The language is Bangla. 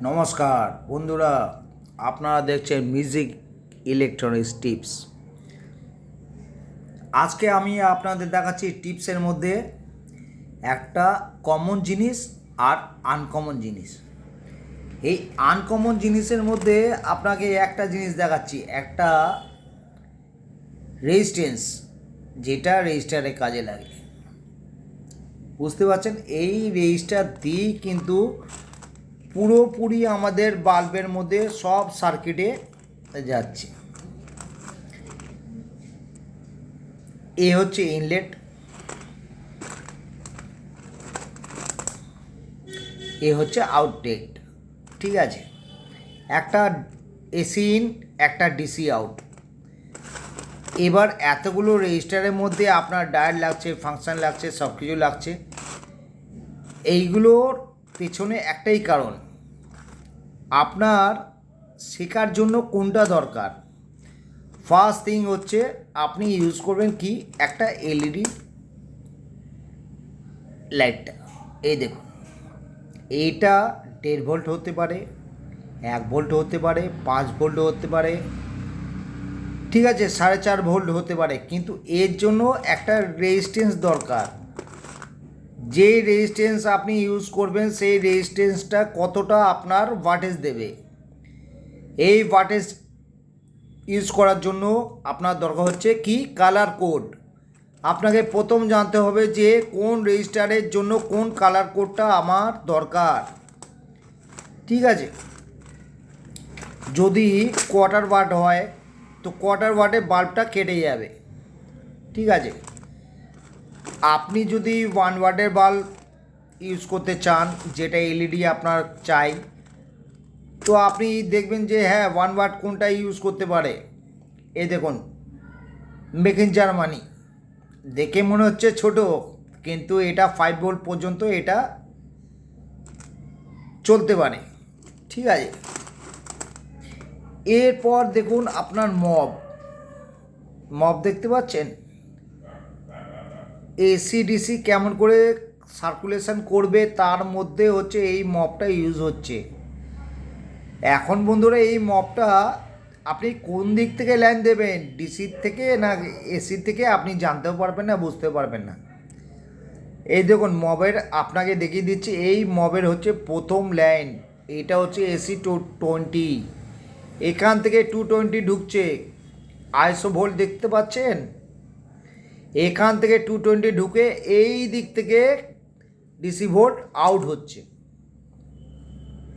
নমস্কার বন্ধুরা, আপনারা দেখছেন মিউজিক ইলেকট্রনিক্স টিপস। আজকে আমি আপনাদের দেখাচ্ছি টিপসের মধ্যে একটা কমন জিনিস আর আনকমন জিনিস। এই আনকমন জিনিসের মধ্যে আপনাকে একটা জিনিস দেখাচ্ছি, একটা রেজিস্ট্যান্স, যেটা রেজিস্টারে কাজে লাগে। বুঝতে পারছেন, এই রেজিস্টার দিয়ে কিন্তু পুরোপুরি আমাদের বাল্বের মধ্যে সব সার্কিটে যাচ্ছে। এ হচ্ছে ইনলেট, এ হচ্ছে আউটলেট। ঠিক আছে, একটা এসি ইন, একটা ডিসি আউট। এবার এতগুলো রেজিস্টারের মধ্যে আপনার ডায়োড লাগছে, ফাংশন লাগছে, সব কিছু লাগছে। এইগুলোর পেছনে একটাই কারণ, আপনার শেখার জন্য কোনটা দরকার। ফার্স্ট থিং হচ্ছে আপনি ইউজ করবেন কি, একটা এলইডি লাইটটা। এই দেখুন, এইটা 1.5 ভোল্ট হতে পারে, 1 ভোল্ট হতে পারে, 5 ভোল্ট হতে পারে, ঠিক আছে, 4.5 ভোল্ট হতে পারে। কিন্তু এর জন্য একটা রেজিস্ট্যান্স দরকার। যে রেজিস্ট্যান্স আপনি ইউজ করবেন সেই রেজিস্ট্যান্সটা কতটা আপনার ওয়াটেজ দেবে। এই ওয়াটেজ ইউজ করার জন্য আপনার দরকার হচ্ছে কি, কালার কোড। আপনাকে প্রথম জানতে হবে যে কোন রেজিস্টারের জন্য কোন কালার কোডটা আমার দরকার। ঠিক আছে, যদি কোয়ার্টার ওয়াট হয় তো কোয়ার্টার ওয়াটে বাল্বটা কেটে যাবে। ঠিক আছে, আপনি যদি 1 ওয়াটের বাল্ব ইউজ করতে চান, যেটা এলইডি আপনার চাই, তো আপনি দেখবেন যে হ্যাঁ 1 ওয়াট কোনটা ইউজ করতে পারে। এই দেখুন, মেক ইন জার্মানি। দেখে মনে হচ্ছে ছোট, কিন্তু এটা 5 ভোল্ট পর্যন্ত এটা চলতে পারে। ঠিক আছে, এরপর দেখুন আপনার মব দেখতে পাচ্ছেন, এসি ডিসি কেমন করে সার্কুলেশন করবে, তার মধ্যে হচ্ছে এই মবটা ইউজ হচ্ছে। এখন বন্ধুরা, এই মবটা আপনি কোন দিক থেকে লাইন দেবেন, ডিসির থেকে না এসির থেকে, আপনি জানতেও পারবেন না, বুঝতেও পারবেন না। এই দেখুন মবের, আপনাকে দেখিয়ে দিচ্ছি, এই মবের হচ্ছে প্রথম লাইন, এটা হচ্ছে এসি 220। এখান থেকে 220 ঢুকছে, আইসো ভোল্ট দেখতে পাচ্ছেন, এখান থেকে 220 ঢুকে এই দিক থেকে ডিসি ভোল্ট আউট হচ্ছে।